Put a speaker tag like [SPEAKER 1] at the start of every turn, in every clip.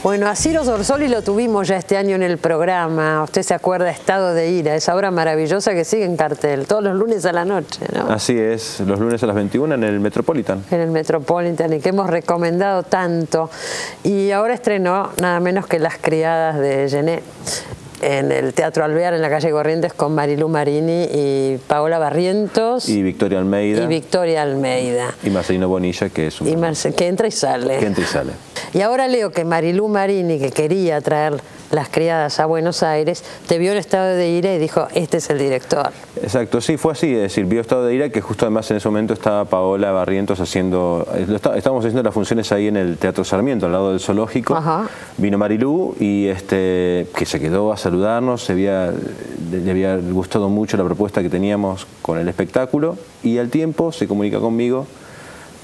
[SPEAKER 1] Bueno, a Ciro Sorsoli lo tuvimos ya este año en el programa. Usted se acuerda, Estado de Ira, esa obra maravillosa que sigue en cartel, todos los lunes a la noche, ¿no?
[SPEAKER 2] Así es, los lunes a las 21 en el Metropolitan. En
[SPEAKER 1] el Metropolitan, y que hemos recomendado tanto. Y ahora estrenó nada menos que Las Criadas de Gené en el Teatro Alvear, en la calle Corrientes, con Marilú Marini y Paola Barrientos.
[SPEAKER 2] Y Victoria Almeida.
[SPEAKER 1] Y
[SPEAKER 2] Marcelino Bonilla, que es un...
[SPEAKER 1] que entra y sale.
[SPEAKER 2] Que entra y sale.
[SPEAKER 1] Y ahora leo que Marilú Marini, que quería traer Las Criadas a Buenos Aires, te vio en Estado de Ira y dijo, este es el director.
[SPEAKER 2] Exacto, sí, fue así, es decir, vio Estado de Ira, que justo además en ese momento estaba Paola Barrientos haciendo, estábamos haciendo las funciones ahí en el Teatro Sarmiento, al lado del zoológico. Ajá. Vino Marilú y que se quedó a saludarnos, le había gustado mucho la propuesta que teníamos con el espectáculo, y al tiempo se comunica conmigo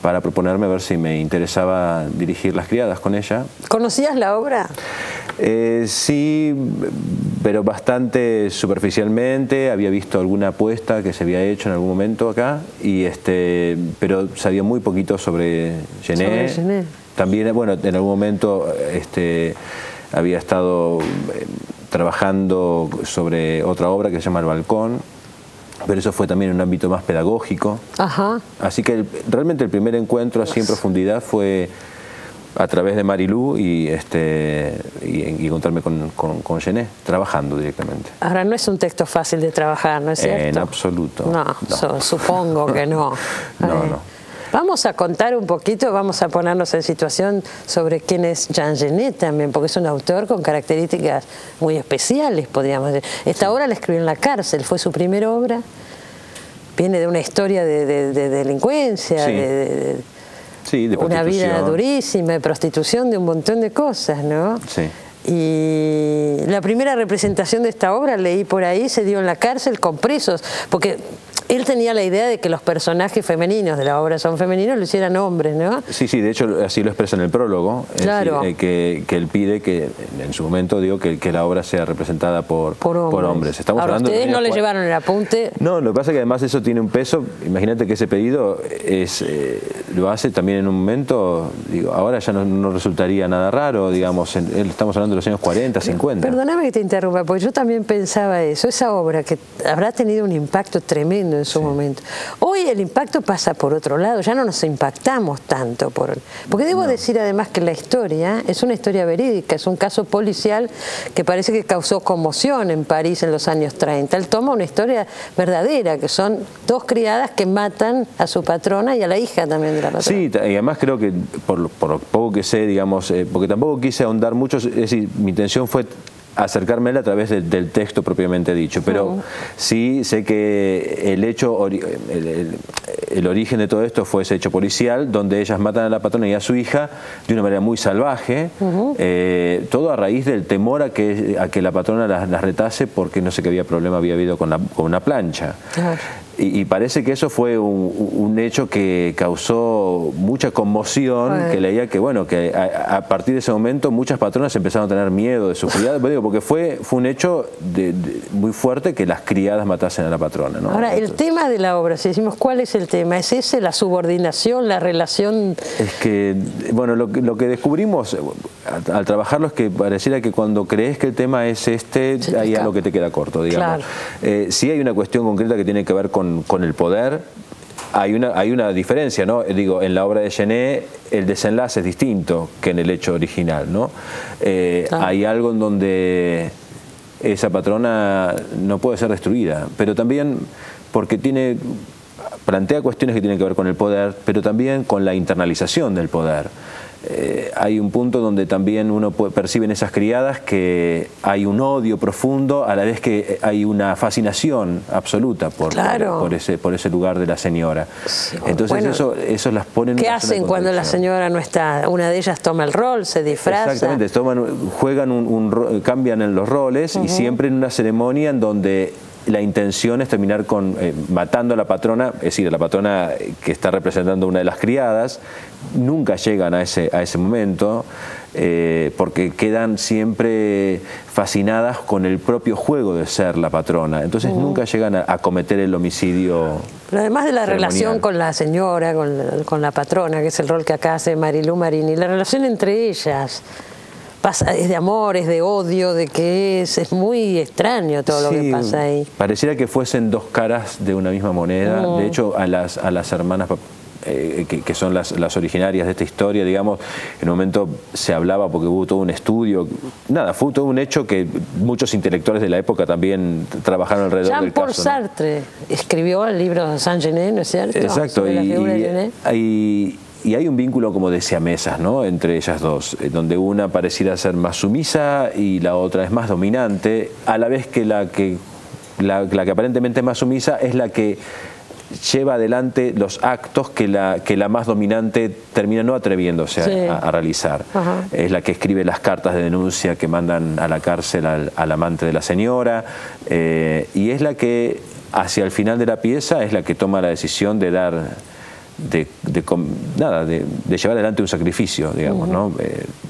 [SPEAKER 2] para proponerme a ver si me interesaba dirigir Las Criadas con ella.
[SPEAKER 1] ¿Conocías la obra?
[SPEAKER 2] Sí, pero bastante superficialmente. Había visto alguna apuesta que se había hecho en algún momento acá, pero sabía muy poquito sobre Gené. También, bueno, en algún momento había estado trabajando sobre otra obra que se llama El Balcón, pero eso fue también en un ámbito más pedagógico. Ajá. Así que realmente el primer encuentro así en profundidad fue a través de Marilú y encontrarme con Gené, trabajando directamente.
[SPEAKER 1] Ahora, no es un texto fácil de trabajar, ¿no es cierto?
[SPEAKER 2] En absoluto.
[SPEAKER 1] No. Supongo que no.
[SPEAKER 2] No.
[SPEAKER 1] Vamos a contar un poquito, vamos a ponernos en situación sobre quién es Jean Genet también, porque es un autor con características muy especiales, podríamos decir. Esta obra la escribió en la cárcel, fue su primera obra. Viene de una historia de delincuencia,
[SPEAKER 2] sí, de
[SPEAKER 1] una vida durísima, de prostitución, de un montón de cosas, ¿no?
[SPEAKER 2] Sí.
[SPEAKER 1] Y la primera representación de esta obra, leí por ahí, se dio en la cárcel con presos, porque él tenía la idea de que los personajes femeninos de la obra son femeninos, lo hicieran hombres, ¿no?
[SPEAKER 2] Sí, de hecho así lo expresa en el prólogo,
[SPEAKER 1] claro.
[SPEAKER 2] Que él pide que en su momento que la obra sea representada por hombres.
[SPEAKER 1] Estamos hablando ¿ustedes no le llevaron el apunte?
[SPEAKER 2] No, lo que pasa es que además eso tiene un peso. Imagínate que ese pedido lo hace también en un momento, ahora ya no resultaría nada raro, digamos, estamos hablando de los años 40, 50.
[SPEAKER 1] Perdóname que te interrumpa, porque yo también pensaba eso, esa obra que habrá tenido un impacto tremendo en su momento. Hoy el impacto pasa por otro lado, ya no nos impactamos tanto porque debo decir además que la historia es una historia verídica, es un caso policial que parece que causó conmoción en París en los años 30. Él toma una historia verdadera, que son dos criadas que matan a su patrona y a la hija también de la patrona.
[SPEAKER 2] Sí, y además creo que por lo poco que sé, digamos, porque tampoco quise ahondar mucho, es decir, mi intención fue acercarme a él a través del texto propiamente dicho, pero sí sé que el origen de todo esto fue ese hecho policial donde ellas matan a la patrona y a su hija de una manera muy salvaje, todo a raíz del temor a que la patrona las retase porque no sé qué problema había habido con una plancha. Claro. Y parece que eso fue un hecho que causó mucha conmoción, que leía que a partir de ese momento muchas patronas empezaron a tener miedo de su criada, porque fue un hecho muy fuerte que las criadas matasen a la patrona, ¿no?
[SPEAKER 1] Ahora, el tema de la obra, si decimos cuál es el tema, ¿es ese, la subordinación, la relación?
[SPEAKER 2] Es que, bueno, lo que descubrimos al trabajarlo es que pareciera que cuando crees que el tema es hay algo que te queda corto, digamos. Claro. Sí hay una cuestión concreta que tiene que ver con el poder. Hay una diferencia, ¿no? Digo, en la obra de Gené el desenlace es distinto que en el hecho original, ¿no? Hay algo en donde esa patrona no puede ser destruida, pero también porque plantea cuestiones que tienen que ver con el poder, pero también con la internalización del poder. Hay un punto donde también uno percibe en esas criadas que hay un odio profundo, a la vez que hay una fascinación absoluta por ese lugar de la señora. Sí, entonces eso las pone en
[SPEAKER 1] ¿qué hacen cuando la señora no está? Una de ellas toma el rol, se disfraza.
[SPEAKER 2] Exactamente, cambian en los roles y siempre en una ceremonia en donde la intención es terminar matando a la patrona, es decir, a la patrona que está representando una de las criadas. Nunca llegan a ese momento porque quedan siempre fascinadas con el propio juego de ser la patrona. Entonces nunca llegan a cometer el homicidio.
[SPEAKER 1] Pero además de la relación con la señora, con la patrona, que es el rol que acá hace Marilú Marini, la relación entre ellas. es de amor, es de odio, de qué es muy extraño todo lo que pasa ahí.
[SPEAKER 2] Pareciera que fuesen dos caras de una misma moneda. De hecho, a las hermanas que son las originarias de esta historia, digamos, en un momento se hablaba porque hubo todo un estudio, fue todo un hecho que muchos intelectuales de la época también trabajaron alrededor del caso.
[SPEAKER 1] Jean-Paul Sartre escribió el libro Saint-Genet, ¿no es cierto?
[SPEAKER 2] Exacto, y hay un vínculo como de siamesas, ¿no?, entre ellas dos, donde una pareciera ser más sumisa y la otra es más dominante, a la vez que la que aparentemente es más sumisa es la que lleva adelante los actos que la más dominante termina no atreviéndose a realizar. Es la que escribe las cartas de denuncia que mandan a la cárcel al amante de la señora, y es la que hacia el final de la pieza es la que toma la decisión de de llevar adelante un sacrificio, digamos, ¿no?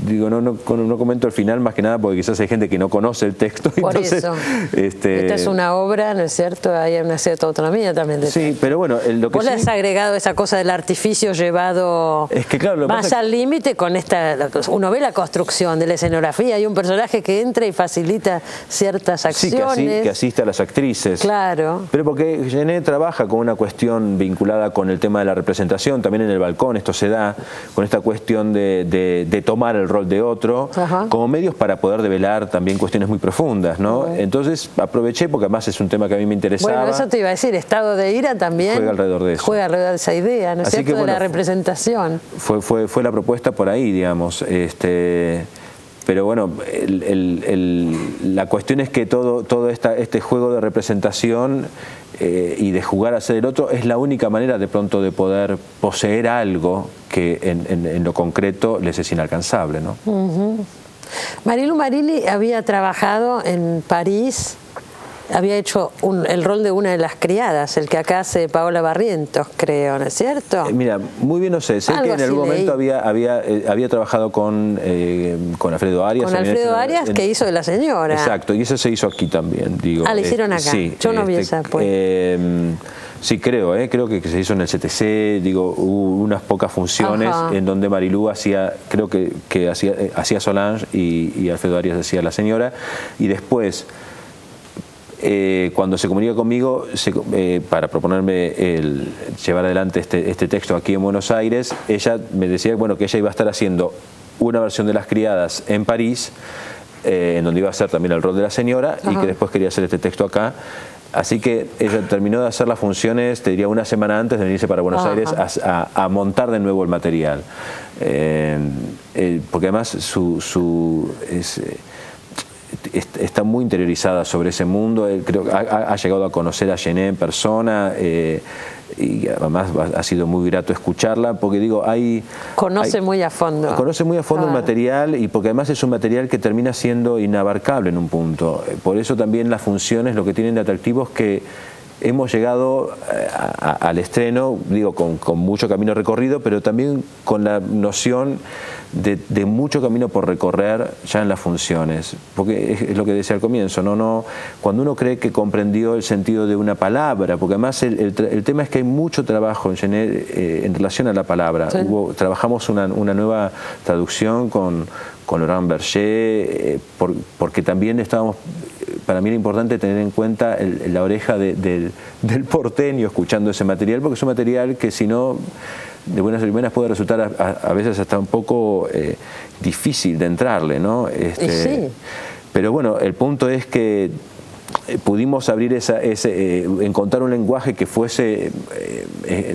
[SPEAKER 2] Digo, no comento el final más que nada porque quizás hay gente que no conoce el texto.
[SPEAKER 1] Por
[SPEAKER 2] entonces,
[SPEAKER 1] eso. Esta es una obra, ¿no es cierto? Hay una cierta autonomía también.
[SPEAKER 2] Sí, pero bueno, lo que
[SPEAKER 1] vos le has agregado esa cosa del artificio llevado más al límite con esta. Uno ve la construcción de la escenografía, hay un personaje que entra y facilita ciertas acciones.
[SPEAKER 2] Sí, que asiste a las actrices.
[SPEAKER 1] Claro.
[SPEAKER 2] Pero porque Genet trabaja con una cuestión vinculada con el tema de la representación, también en el balcón esto se da, con esta cuestión de tomar el rol de otro, como medios para poder develar también cuestiones muy profundas, ¿no? Entonces aproveché, porque además es un tema que a mí me interesaba.
[SPEAKER 1] Bueno, eso te iba a decir, Estado de Ira también
[SPEAKER 2] juega alrededor de eso.
[SPEAKER 1] Juega alrededor de esa idea, ¿no es cierto?, de la representación.
[SPEAKER 2] Fue la propuesta por ahí, digamos. Pero bueno, la cuestión es que todo este juego de representación y de jugar a ser el otro es la única manera de pronto de poder poseer algo que en lo concreto les es inalcanzable, ¿no?
[SPEAKER 1] Marilu Marini había trabajado en París, había hecho el rol de una de las criadas, el que acá hace Paola Barrientos, creo, ¿no es cierto?
[SPEAKER 2] Mira, muy bien no sé, sé que en algún momento había trabajado con Alfredo Arias.
[SPEAKER 1] Con Alfredo Arias, que hizo de la señora.
[SPEAKER 2] Exacto, y eso se hizo aquí también, digo.
[SPEAKER 1] Ah, lo hicieron acá.
[SPEAKER 2] Sí,
[SPEAKER 1] yo no vi esa pues.
[SPEAKER 2] Sí, creo que se hizo en el CTC, digo, hubo unas pocas funciones en donde Marilu creo que hacía Solange y Alfredo Arias hacía la señora, y después cuando se comunica conmigo para proponerme llevar adelante este texto aquí en Buenos Aires, ella me decía que ella iba a estar haciendo una versión de Las Criadas en París, en donde iba a hacer también el rol de la señora, y que después quería hacer este texto acá. Así que ella terminó de hacer las funciones, te diría, una semana antes de venirse para Buenos Aires a montar de nuevo el material. Porque además está muy interiorizada sobre ese mundo. Creo que ha llegado a conocer a Genet en persona, y además ha sido muy grato escucharla, porque digo, conoce muy a fondo el material, y porque además es un material que termina siendo inabarcable en un punto. Por eso también las funciones lo que tienen de atractivo es que hemos llegado al estreno, digo, con mucho camino recorrido, pero también con la noción de mucho camino por recorrer ya en las funciones, porque es lo que decía al comienzo, cuando uno cree que comprendió el sentido de una palabra, porque además el tema es que hay mucho trabajo en Genet en relación a la palabra. Trabajamos una nueva traducción con Laurent Berger, porque también para mí era importante tener en cuenta la oreja del porteño escuchando ese material, porque es un material que si no, de buenas a primeras, puede resultar a veces hasta un poco difícil de entrarle, ¿no?
[SPEAKER 1] Sí.
[SPEAKER 2] Pero bueno, el punto es que pudimos abrir encontrar un lenguaje que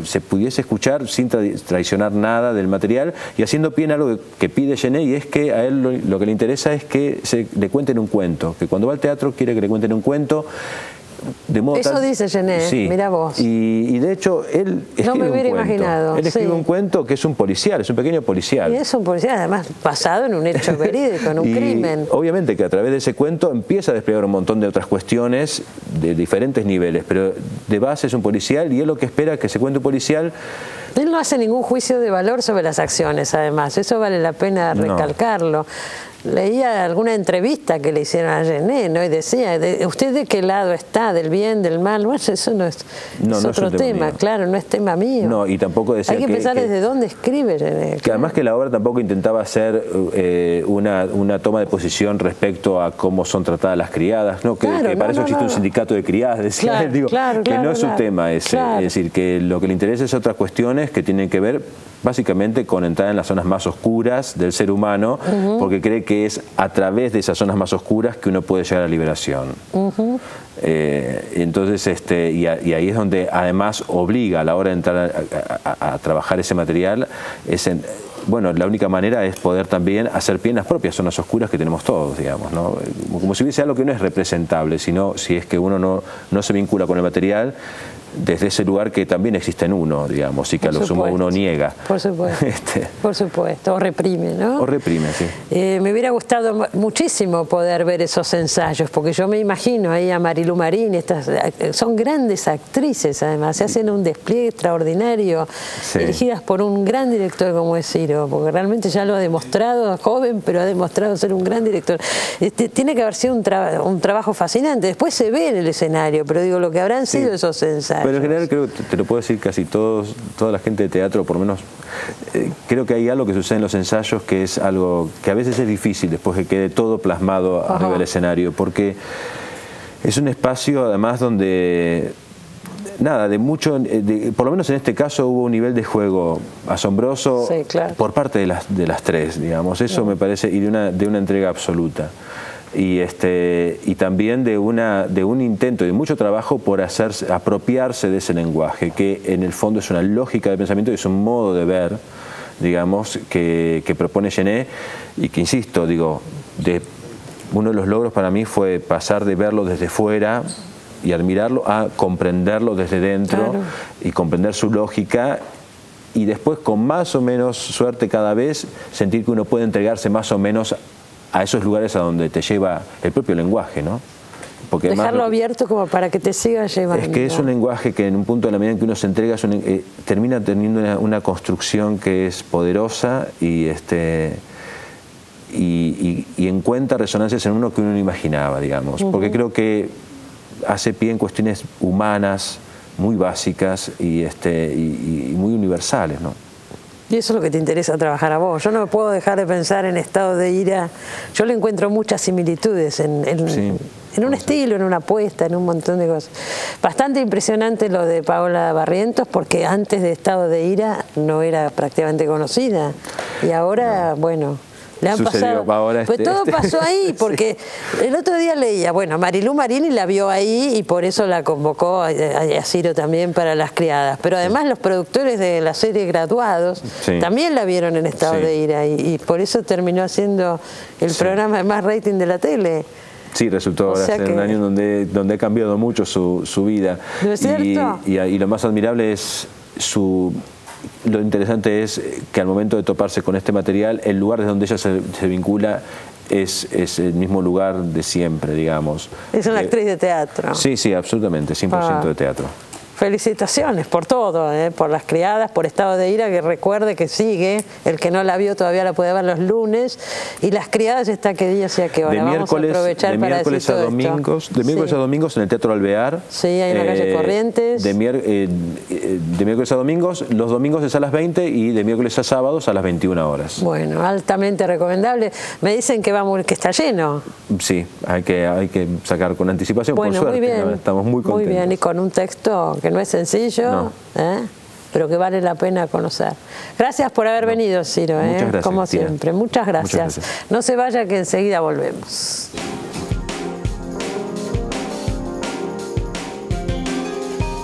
[SPEAKER 2] se pudiese escuchar sin traicionar nada del material, y haciendo pie en algo que pide Genet, y es que a él lo que le interesa es que le cuenten un cuento, que cuando va al teatro quiere que le cuenten un cuento.
[SPEAKER 1] Eso dice Genet,
[SPEAKER 2] sí.
[SPEAKER 1] Mira vos.
[SPEAKER 2] Y de hecho, él escribe un cuento.
[SPEAKER 1] Imaginado.
[SPEAKER 2] Él escribe un cuento que es un policial, es un pequeño policial.
[SPEAKER 1] Y es un policial, además, basado en un hecho verídico, en un crimen.
[SPEAKER 2] Obviamente que a través de ese cuento empieza a desplegar un montón de otras cuestiones de diferentes niveles, pero de base es un policial, y él lo que espera es que ese cuento policial...
[SPEAKER 1] Él no hace ningún juicio de valor sobre las acciones, además. Eso vale la pena recalcarlo. leía alguna entrevista que le hicieron a Gené, ¿no? Y decía, ¿usted de qué lado está? ¿Del bien, del mal? Bueno, eso no es, es otro tema, claro, no es tema mío.
[SPEAKER 2] No, y tampoco decía
[SPEAKER 1] hay que pensar desde dónde escribe Gené.
[SPEAKER 2] Que además que la obra tampoco intentaba hacer una toma de posición respecto a cómo son tratadas las criadas, ¿no? Que para eso existe un sindicato de criadas, decía él, digo, que no es su tema ese. Es decir, que lo que le interesa es otras cuestiones que tienen que ver básicamente con entrar en las zonas más oscuras del ser humano, porque cree que es a través de esas zonas más oscuras que uno puede llegar a la liberación. Entonces, y ahí es donde además obliga a la hora de entrar a trabajar ese material, bueno, la única manera es poder también hacer pie en las propias zonas oscuras que tenemos todos, digamos, ¿no? Como si hubiese algo que no es representable, sino si es que uno no se vincula con el material desde ese lugar que también existe en uno, digamos, y que a lo sumo uno niega.
[SPEAKER 1] Por supuesto, por supuesto, o reprime, ¿no?
[SPEAKER 2] O reprime, sí.
[SPEAKER 1] Me hubiera gustado muchísimo poder ver esos ensayos, porque yo me imagino ahí a Marilú Marín, son grandes actrices además, se hacen un despliegue extraordinario, dirigidas por un gran director como es Ciro, porque realmente ya lo ha demostrado, joven, pero ha demostrado ser un gran director. Tiene que haber sido un trabajo fascinante, después se ve en el escenario, pero digo, lo que habrán sido esos ensayos.
[SPEAKER 2] Pero en general creo que te lo puedo decir casi toda la gente de teatro, por lo menos, creo que hay algo que sucede en los ensayos que es algo que a veces es difícil después que quede todo plasmado arriba del escenario, porque es un espacio además donde, nada, por lo menos en este caso hubo un nivel de juego asombroso por parte de las tres, digamos, eso me parece, y de una entrega absoluta. Y también de un intento y de mucho trabajo por apropiarse de ese lenguaje, que en el fondo es una lógica de pensamiento y es un modo de ver, digamos, que propone Gené, y que, insisto, digo, uno de los logros para mí fue pasar de verlo desde fuera y admirarlo a comprenderlo desde dentro y comprender su lógica, y después, con más o menos suerte cada vez, sentir que uno puede entregarse más o menos a esos lugares a donde te lleva el propio lenguaje, ¿no? Porque
[SPEAKER 1] dejarlo abierto como para que te siga llevando.
[SPEAKER 2] Es que es un lenguaje que en un punto de la medida en que uno se entrega termina teniendo una construcción que es poderosa y encuentra resonancias en uno que uno no imaginaba, digamos. Porque creo que hace pie en cuestiones humanas muy básicas y muy universales, ¿no?
[SPEAKER 1] Y eso es lo que te interesa trabajar a vos. Yo no puedo dejar de pensar en Estado de Ira. Yo le encuentro muchas similitudes en un estilo, en una apuesta, en un montón de cosas. Bastante impresionante lo de Paola Barrientos, porque antes de Estado de Ira no era prácticamente conocida. Y ahora, bueno, le han pasado. Pues todo pasó ahí, porque el otro día leía, bueno, Marilú Marini la vio ahí y por eso la convocó a Ciro también para Las Criadas. Pero además los productores de la serie Graduados también la vieron en Estado de Ira y por eso terminó haciendo el programa de más rating de la tele.
[SPEAKER 2] Sí, resultó ahora ser un año donde ha cambiado mucho su vida.
[SPEAKER 1] ¿No es cierto?
[SPEAKER 2] Y lo más admirable es lo interesante es que al momento de toparse con este material, el lugar desde donde ella se vincula es el mismo lugar de siempre, digamos.
[SPEAKER 1] Es una actriz de teatro.
[SPEAKER 2] Sí, sí, absolutamente, 100% de teatro.
[SPEAKER 1] Felicitaciones por todo, por Las Criadas, por Estado de Ira, que recuerde que sigue, el que no la vio todavía la puede ver los lunes, y Las Criadas está qué día, sea qué hora.
[SPEAKER 2] De miércoles a domingos en el Teatro Alvear.
[SPEAKER 1] Sí, hay en la calle Corrientes.
[SPEAKER 2] De miércoles a domingos, los domingos es a las 20 y de miércoles a sábados a las 21 horas.
[SPEAKER 1] Bueno, altamente recomendable. Me dicen que que está lleno.
[SPEAKER 2] Sí, hay que sacar con anticipación, por suerte.
[SPEAKER 1] Muy bien,
[SPEAKER 2] estamos muy contentos.
[SPEAKER 1] Muy bien, y con un texto que no es sencillo, pero que vale la pena conocer. Gracias por haber venido, Ciro,
[SPEAKER 2] Muchas gracias,
[SPEAKER 1] como siempre.
[SPEAKER 2] Muchas gracias.
[SPEAKER 1] No se vaya, que enseguida volvemos.